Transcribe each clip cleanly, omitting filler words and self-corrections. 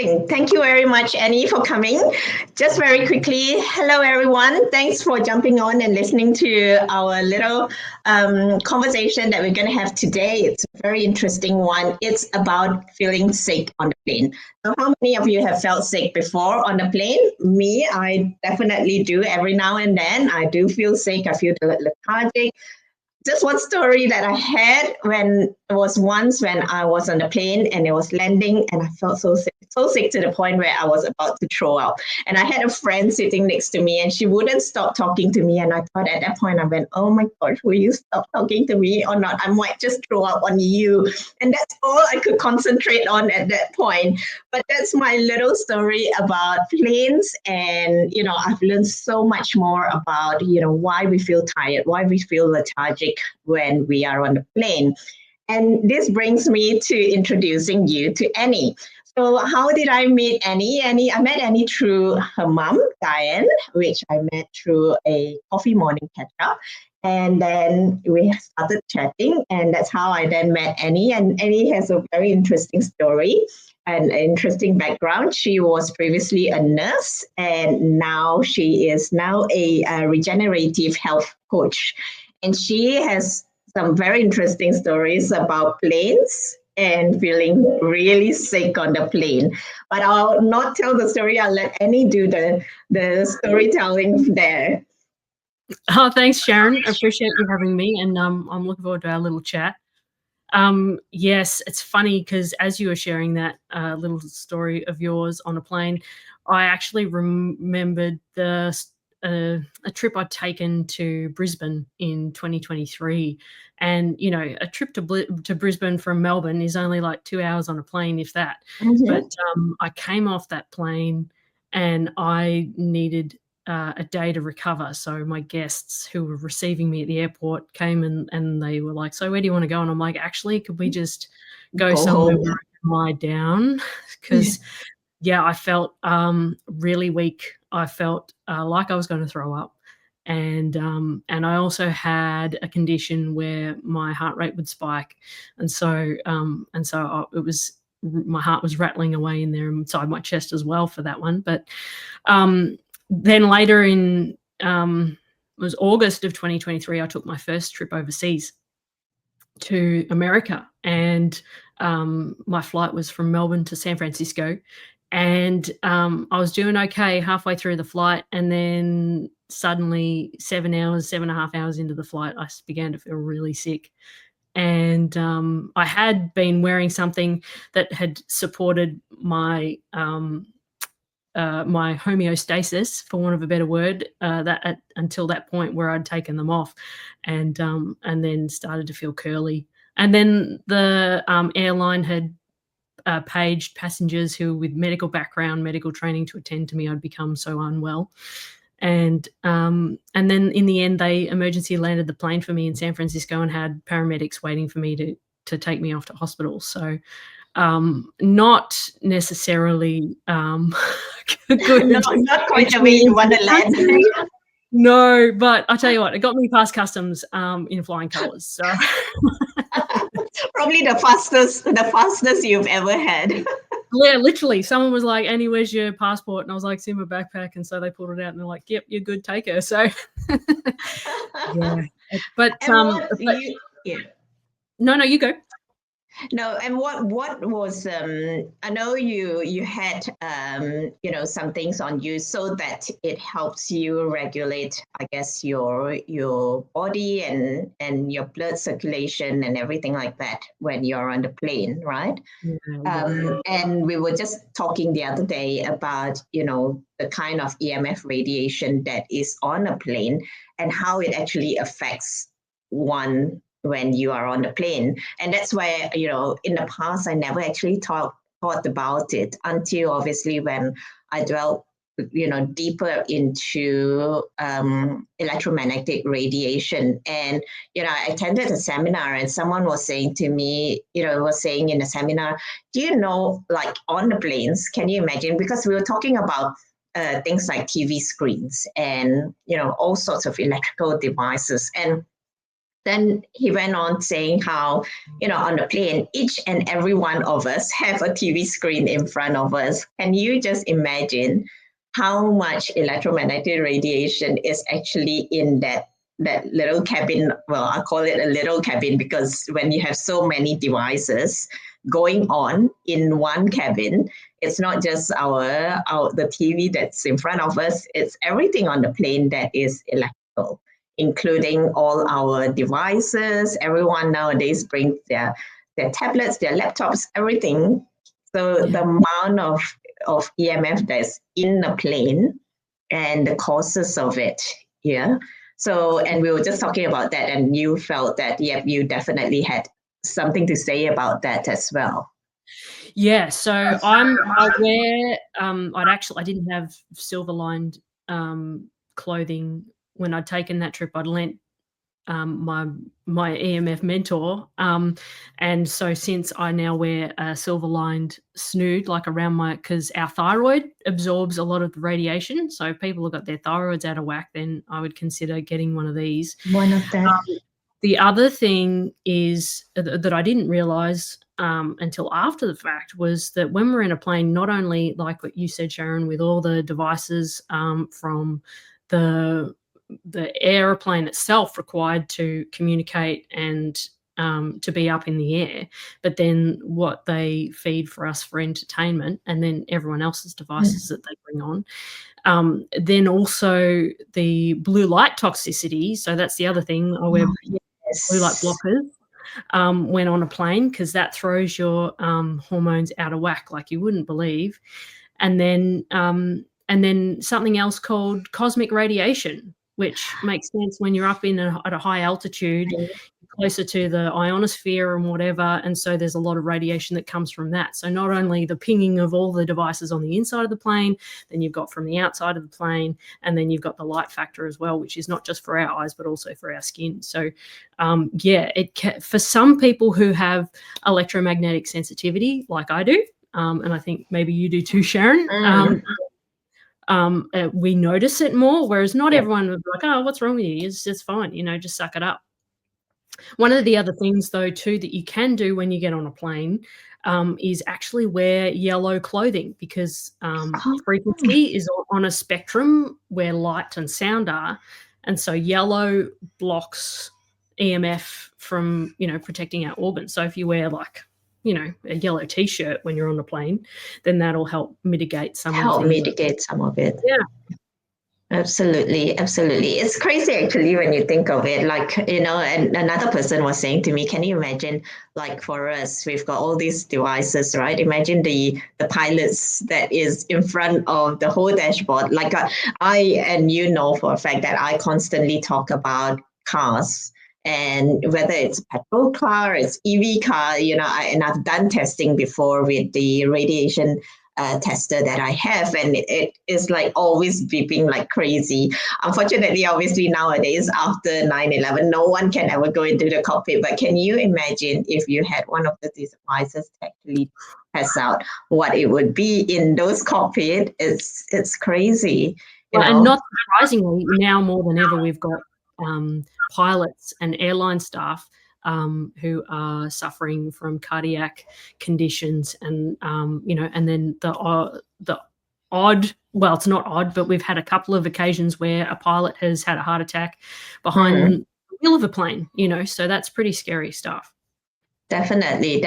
amazing. Thank you very much, Annie, for coming. Just very quickly, hello, everyone. Thanks for jumping on and listening to our little conversation that we're going to have today. It's a very interesting one. It's about feeling sick on the plane. So how many of you have felt sick before on the plane? Me, I definitely do. Every now and then, I do feel sick. I feel lethargic. Just one story that I had when it was once when I was on the plane and it was landing and I felt so sick to the point where I was about to throw up. And I had a friend sitting next to me and she wouldn't stop talking to me. And I thought at that point, I went, oh my gosh, will you stop talking to me or not? I might just throw up on you. And that's all I could concentrate on at that point. But that's my little story about planes. And, I've learned so much more about, why we feel tired, why we feel lethargic when we are on the plane. And this brings me to introducing you to Annie. So how did I meet Annie? I met Annie through her mom, Diane, which I met through a coffee morning catch-up. And then we started chatting, and that's how I then met Annie. And Annie has a very interesting story and an interesting background. She was previously a nurse, and now she is a regenerative health coach. And she has some very interesting stories about planes and feeling really sick on the plane. But I'll not tell the story. I'll let Annie do the storytelling there. Oh, thanks, Sharon. I appreciate you having me, and I'm looking forward to our little chat. Yes, it's funny because as you were sharing that little story of yours on a plane, I actually remembered a trip I'd taken to Brisbane in 2023. And, a trip to Brisbane from Melbourne is only like 2 hours on a plane, if that. Mm-hmm. But I came off that plane and I needed a day to recover. So my guests who were receiving me at the airport came and they were like, so where do you want to go? And I'm like, actually, could we just go somewhere where I can lie down? Because I felt really weak. I felt like I was going to throw up. And I also had a condition where my heart rate would spike. And so it was, my heart was rattling away in there inside my chest as well for that one. But then later in it was August of 2023, I took my first trip overseas to America, and my flight was from Melbourne to San Francisco, and I was doing okay halfway through the flight, and then suddenly 7.5 hours into the flight, I began to feel really sick. And I had been wearing something that had supported my my homeostasis, for want of a better word, until that point where I'd taken them off, and then started to feel curly. And then the airline had paged passengers who, with medical background, medical training, to attend to me. I'd become so unwell. And then in the end, they emergency landed the plane for me in San Francisco and had paramedics waiting for me to take me off to hospital. So not necessarily good. Not quite the way you want to land. No, but I tell you what, it got me past customs in flying colours. So probably the fastest you've ever had. Yeah, literally. Someone was like, Annie, where's your passport? And I was like, it's in my backpack. And so they pulled it out and they're like, yep, you're good, take her. So yeah. But no, you go. No, and what was I know you had some things on you so that it helps you regulate, I guess, your body and your blood circulation and everything like that when you're on the plane, right? Mm-hmm. And we were just talking the other day about the kind of EMF radiation that is on a plane and how it actually affects one when you are on the plane. And that's why, in the past, I never actually thought about it until obviously when I dwelt, deeper into electromagnetic radiation. And, I attended a seminar and someone was saying to me, was saying in the seminar, do you know, like on the planes, can you imagine? Because we were talking about things like TV screens and, all sorts of electrical devices. And Then he went on saying how, on the plane, each and every one of us have a TV screen in front of us. Can you just imagine how much electromagnetic radiation is actually in that little cabin? Well, I call it a little cabin because when you have so many devices going on in one cabin, it's not just the TV that's in front of us, it's everything on the plane that is electrical, including all our devices. Everyone nowadays brings their tablets, their laptops, everything. So the amount of EMF that's in the plane and the causes of it. Yeah. So, and we were just talking about that, and you felt that, yep, you definitely had something to say about that as well. Yeah, so I wear I didn't have silver lined clothing when I'd taken that trip. I'd lent my EMF mentor, and so since I now wear a silver lined snood like around because our thyroid absorbs a lot of the radiation. So if people have got their thyroids out of whack, then I would consider getting one of these. One of that. The other thing is that I didn't realize until after the fact was that when we're in a plane, not only like what you said, Sharon, with all the devices from the airplane itself required to communicate and to be up in the air, but then what they feed for us for entertainment, and then everyone else's devices that they bring on. Then also the blue light toxicity. So that's the other thing. I wear blue light blockers when on a plane, because that throws your hormones out of whack like you wouldn't believe. And then something else called cosmic radiation, which makes sense when you're up at a high altitude, closer to the ionosphere and whatever, and so there's a lot of radiation that comes from that. So not only the pinging of all the devices on the inside of the plane, then you've got from the outside of the plane, and then you've got the light factor as well, which is not just for our eyes but also for our skin. So for some people who have electromagnetic sensitivity like I do, and I think maybe you do too, Sharon, we notice it more, whereas not everyone would be like, oh, what's wrong with you? It's fine, just suck it up. One of the other things, though, too, that you can do when you get on a plane is actually wear yellow clothing, because frequency is on a spectrum where light and sound are. And so yellow blocks EMF from, protecting our organs. So if you wear a yellow T-shirt when you're on the plane, then that'll help mitigate some of it. Yeah. Absolutely. It's crazy actually when you think of it. And another person was saying to me, can you imagine, like for us, we've got all these devices, right? Imagine the pilots that is in front of the whole dashboard. Like I and for a fact that I constantly talk about cars, and whether it's petrol car, it's EV car, and I've done testing before with the radiation tester that I have, and it is like always beeping like crazy. Unfortunately, obviously nowadays after 9/11, no one can ever go into the cockpit. But can you imagine if you had one of these devices actually test out what it would be in those cockpit? It's crazy. And not surprisingly, now more than ever, we've got pilots and airline staff who are suffering from cardiac conditions, and and then the odd, well, it's not odd, but we've had a couple of occasions where a pilot has had a heart attack behind the wheel of a plane, so that's pretty scary stuff. Definitely.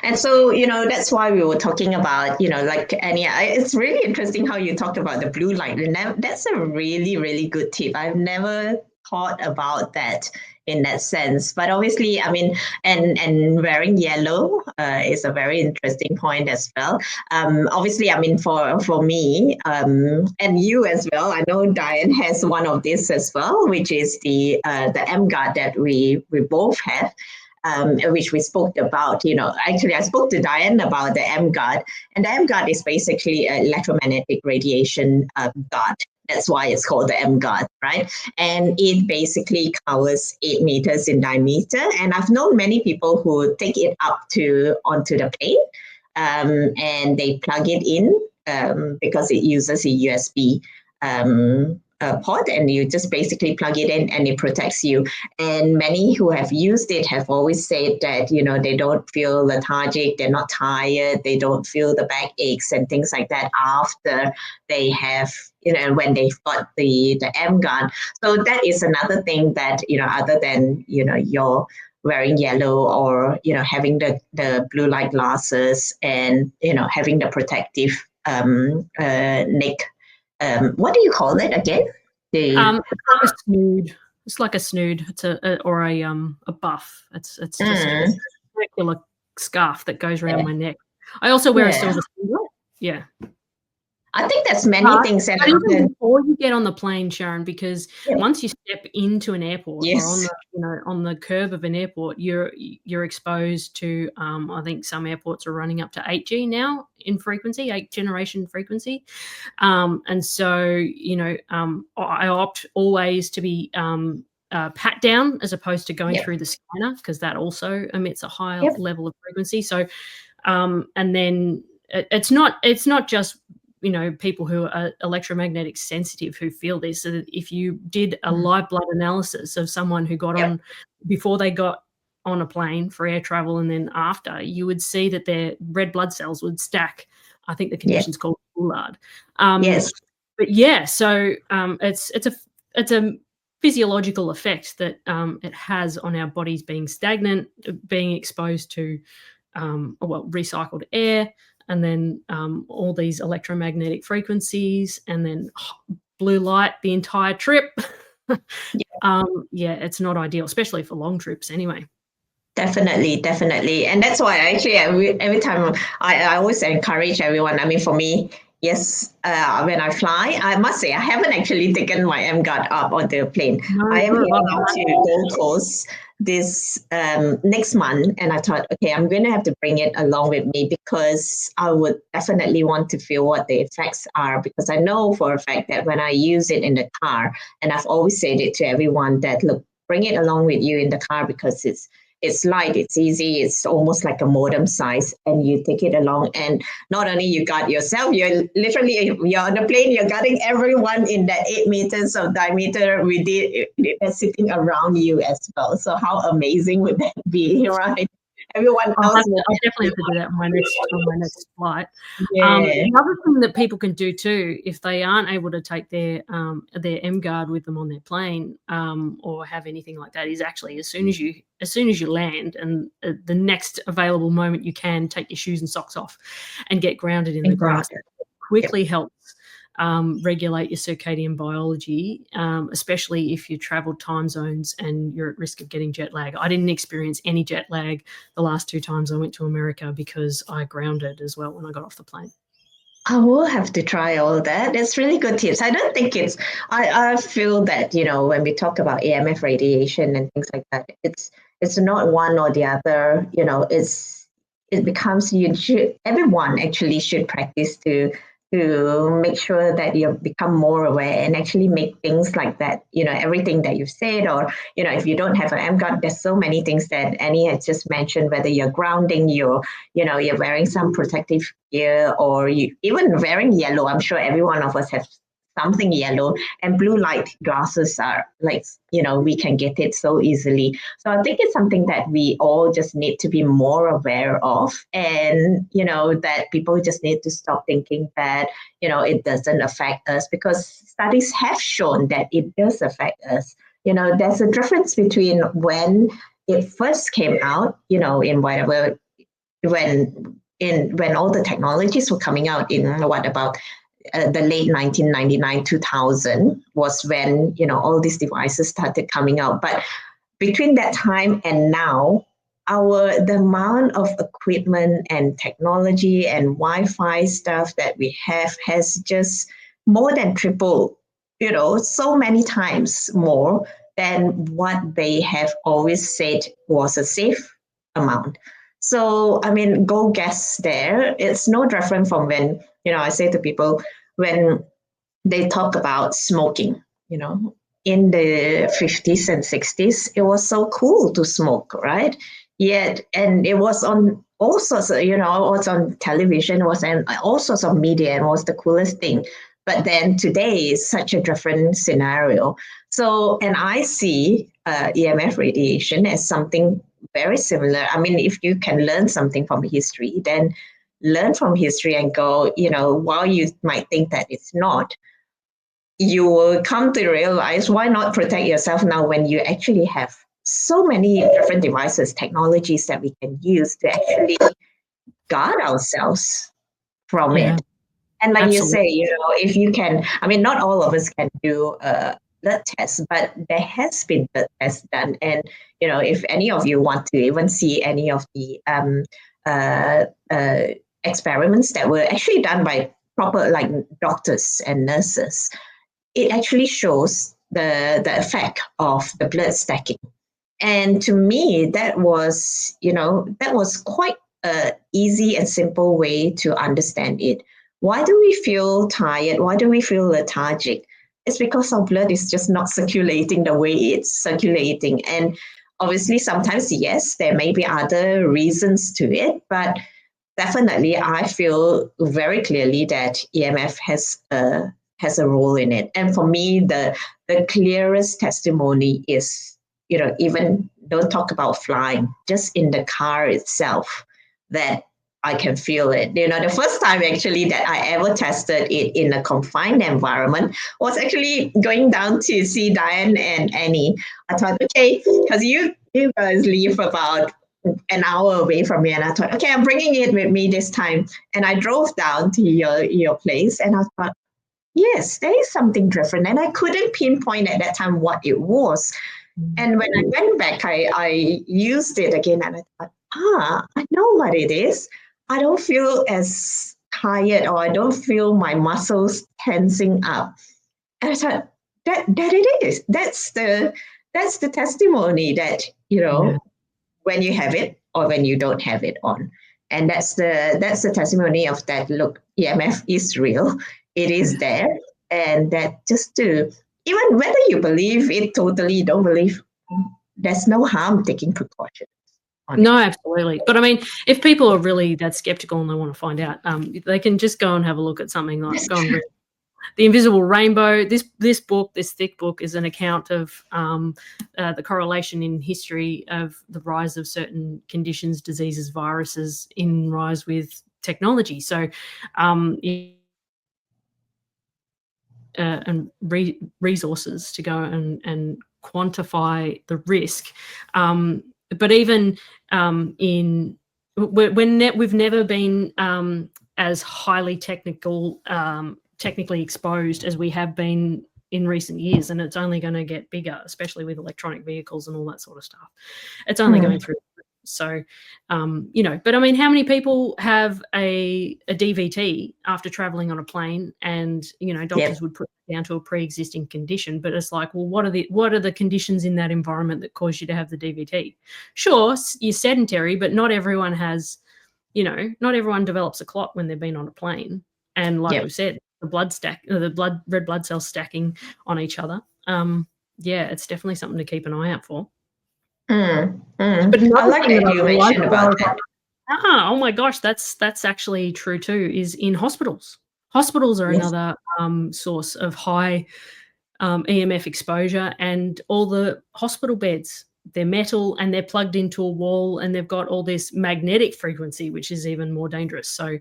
And so, that's why we were talking about, like Annie, it's really interesting how you talked about the blue light. And that's a really, really good tip. I've never thought about that in that sense. But obviously, I mean, and wearing yellow is a very interesting point as well. Obviously, I mean, for me and you as well, I know Diane has one of these as well, which is the M guard that we both have. Which we spoke about, actually I spoke to Diane about the M guard, and the M guard is basically an electromagnetic radiation guard. That's why it's called the M guard, right? And it basically covers 8 meters in diameter. And I've known many people who take it onto the plane, and they plug it in because it uses a USB pod, and you just basically plug it in and it protects you. And many who have used it have always said that, they don't feel lethargic, they're not tired, they don't feel the back aches and things like that after they have, when they've got the M gun. So that is another thing that, other than, your wearing yellow or, having the blue light glasses and, having the protective neck. What do you call it again? It's like a snood. It's like a snood. It's a buff. It's just a circular scarf that goes around my neck. I also wear a silver singlet. Yeah. I think that's many things. And even before you get on the plane, Sharon, because once you step into an airport or on the curb of an airport, you're exposed to. I think some airports are running up to 8G now in frequency, 8th generation frequency, and so I opt always to be pat down as opposed to going through the scanner, because that also emits a higher level of frequency. So, and then it's not just people who are electromagnetic sensitive who feel this. So that if you did a live blood analysis of someone who got on before they got on a plane for air travel and then after, you would see that their red blood cells would stack. I think the condition's called Goulard. But so it's a physiological effect that it has on our bodies being stagnant, being exposed to recycled air, and then all these electromagnetic frequencies, and then blue light the entire trip. It's not ideal, especially for long trips anyway. Definitely. And that's why every time I always encourage everyone. I mean, for me, yes, when I fly, I must say I haven't actually taken my M Guard up on the plane. I am heading out to Gold Coast this next month, and I thought, okay, I'm going to have to bring it along with me because I would definitely want to feel what the effects are, because I know for a fact that when I use it in the car, and I've always said it to everyone that, look, bring it along with you in the car because it's light, it's easy, it's almost like a modem size, and you take it along. And not only you got yourself, you're on the plane, you're guarding everyone in that 8 meters of diameter sitting around you as well. So how amazing would that be, right? Everyone else. I definitely have to do that on my next flight. The other thing that people can do too, if they aren't able to take their M Guard with them on their plane, or have anything like that, is actually as soon as you land and the next available moment you can, take your shoes and socks off and get grounded in the grass. It quickly helps regulate your circadian biology, especially if you travel time zones and you're at risk of getting jet lag. I didn't experience any jet lag the last 2 times I went to America because I grounded as well when I got off the plane. I will have to try all that. It's really good tips. I don't think I feel that, when we talk about EMF radiation and things like that, it's not one or the other, it becomes, everyone actually should practice to make sure that you become more aware and actually make things like that, everything that you've said, or, if you don't have an M Guard, there's so many things that Annie has just mentioned, whether you're grounding, you're wearing some protective gear, or you even wearing yellow. I'm sure every one of us have something yellow, and blue light glasses are like, we can get it so easily. So I think it's something that we all just need to be more aware of, and, that people just need to stop thinking that, it doesn't affect us, because studies have shown that it does affect us. There's a difference between when it first came out, in whatever, when all the technologies were coming out in the late 1999, 2000 was when, all these devices started coming out. But between that time and now, the amount of equipment and technology and Wi-Fi stuff that we have has just more than tripled, so many times more than what they have always said was a safe amount. So, I mean, go guess there. It's no different from when, I say to people, when they talk about smoking, in the 50s and 60s, it was so cool to smoke, right? Yet, and it was on all sorts of, it was on television, it was on all sorts of media, and was the coolest thing. But then today is such a different scenario. So, and I see EMF radiation as something very similar. I mean, if you can learn something from history, then learn from history and go, while you might think that it's not, you will come to realize, why not protect yourself now when you actually have so many different devices, technologies that we can use to actually guard ourselves from it. And like absolutely. you say, if you can, I mean, not all of us can do blood tests, but there has been blood tests done. And, if any of you want to even see any of the experiments that were actually done by proper like doctors and nurses, it actually shows the effect of the blood stacking. And to me, that was quite a easy and simple way to understand it. Why do we feel tired? Why do we feel lethargic? It's because our blood is just not circulating the way it's circulating. And obviously, sometimes, yes, there may be other reasons to it, but definitely I feel very clearly that EMF has a role in it. And for me, the clearest testimony is, even don't talk about flying, just in the car itself, that I can feel it. The first time actually that I ever tested it in a confined environment was actually going down to see Diane and Annie. I thought, okay, because you guys live about an hour away from me, and I thought, okay, I'm bringing it with me this time. And I drove down to your place, and I thought, yes, there is something different, and I couldn't pinpoint at that time what it was. And when I went back, I used it again, and I thought, I know what it is. I don't feel as tired, or I don't feel my muscles tensing up. And I thought, that it is. That's the testimony that, when you have it or when you don't have it on. And that's the testimony of that. Look, EMF is real. It is there. And that just to, even whether you believe it totally, don't believe, there's no harm taking precautions. No, absolutely. But I mean, if people are really that skeptical and they want to find out, they can just go and have a look at something like go and read The Invisible Rainbow. This book, this thick book, is an account of the correlation in history of the rise of certain conditions, diseases, viruses in rise with technology. So, and resources to go and quantify the risk. But even we've never been as highly technically exposed as we have been in recent years, and it's only going to get bigger, especially with electronic vehicles and all that sort of stuff. It's only going through. So, but I mean, how many people have a DVT after traveling on a plane, and doctors would put it down to a pre-existing condition, but it's like, well, what are the conditions in that environment that cause you to have the DVT? Sure, you're sedentary, but not everyone has, not everyone develops a clot when they've been on a plane. And like we said, the red blood cells stacking on each other. It's definitely something to keep an eye out for. But I like that you mentioned about that. Oh my gosh, that's actually true too. Is in hospitals. Hospitals are another source of high EMF exposure, and all the hospital beds, they're metal and they're plugged into a wall, and they've got all this magnetic frequency, which is even more dangerous. So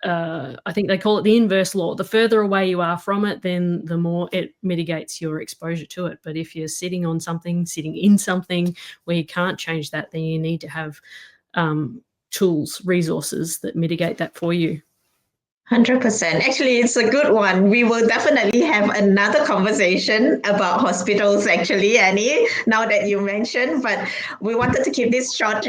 I think they call it the inverse law. The further away you are from it, then the more it mitigates your exposure to it. But if you're sitting in something where you can't change that, then you need to have tools, resources that mitigate that for you. 100%. Actually, it's a good one. We will definitely have another conversation about hospitals, actually, Annie, now that you mentioned. But we wanted to keep this short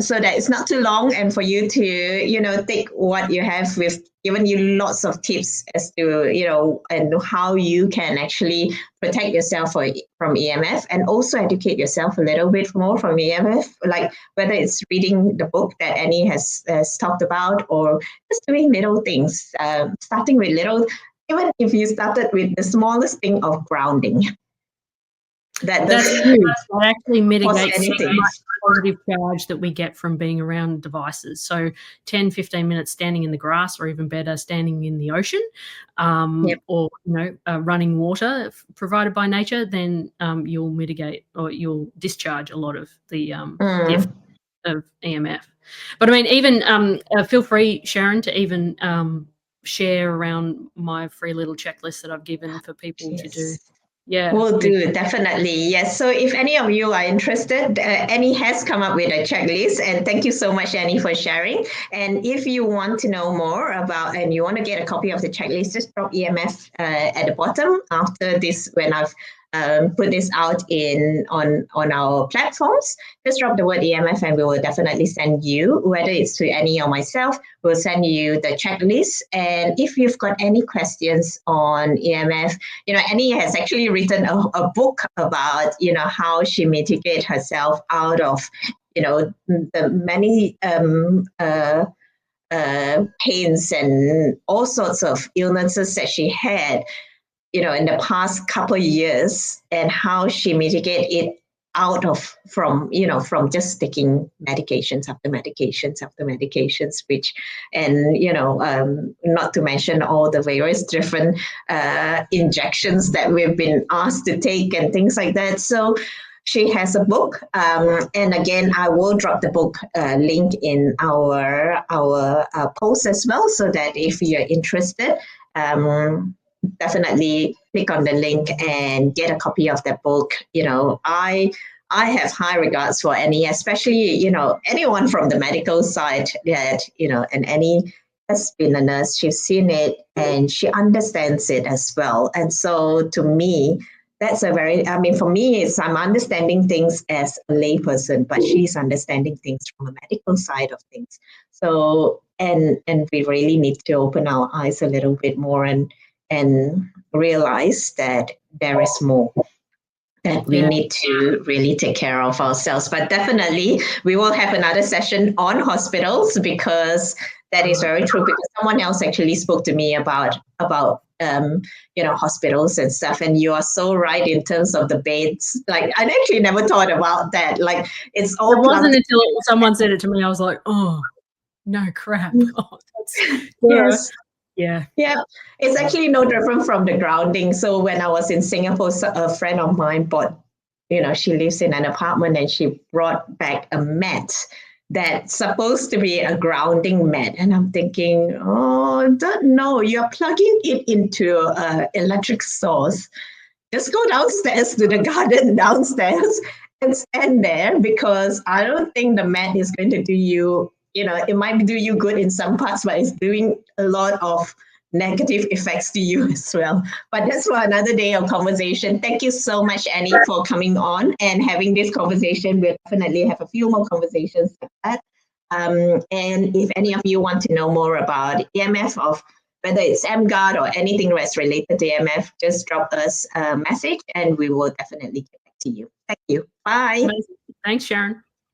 so that it's not too long, and for you to, take what you have. We've given you lots of tips as to, and how you can actually protect yourself from EMF, and also educate yourself a little bit more from EMF, like whether it's reading the book that Annie has talked about, or just doing little things, starting with little, even if you started with the smallest thing of grounding. That's huge. That actually mitigates anything. much positive charge that we get from being around devices. So 10, 15 minutes standing in the grass, or even better, standing in the ocean, or running water provided by nature, then you'll mitigate, or you'll discharge a lot of the effect of EMF. But I mean, even feel free, Sharon, to even share around my free little checklist that I've given for people to do. Yeah, we'll do, definitely. Yes. So if any of you are interested, Annie has come up with a checklist, and thank you so much, Annie, for sharing. And if you want to know more about, and you want to get a copy of the checklist, just drop EMF at the bottom after this, when I've put this out on our platforms. Just drop the word EMF and we will definitely send you, whether it's to Annie or myself, we'll send you the checklist. And if you've got any questions on EMF, Annie has actually written a book about, how she mitigates herself out of, the many pains and all sorts of illnesses that she had, in the past couple of years, and how she mitigated it from just taking medications after medications after medications, which, and not to mention all the various different injections that we've been asked to take and things like that. So she has a book, and again, I will drop the book link in our post as well, so that if you're interested, definitely click on the link and get a copy of the book. I have high regards for Annie, especially, anyone from the medical side that, and Annie has been a nurse, she's seen it and she understands it as well. And so to me, that's for me, I'm understanding things as a layperson, but she's understanding things from a medical side of things. So, and we really need to open our eyes a little bit more and realize that there is more, that we need to really take care of ourselves. But definitely we will have another session on hospitals, because that is very true, because someone else actually spoke to me about hospitals and stuff, and you are so right in terms of the beds. Like, I actually never thought about that. Like, it's all, it wasn't until someone said it to me, I was like, oh no, crap. Oh, yes. Yeah. It's actually no different from the grounding. So when I was in Singapore, a friend of mine bought, she lives in an apartment, and she brought back a mat that's supposed to be a grounding mat. And I'm thinking, no, you're plugging it into an electric source. Just go downstairs to the garden downstairs and stand there, because I don't think the mat is going to do you, it might do you good in some parts, but it's doing a lot of negative effects to you as well. But that's for another day of conversation. Thank you so much, Annie, for coming on and having this conversation. We'll definitely have a few more conversations like that. And if any of you want to know more about EMF, of whether it's MGuard or anything that's related to EMF, just drop us a message and we will definitely get back to you. Thank you. Bye. Thanks, Sharon.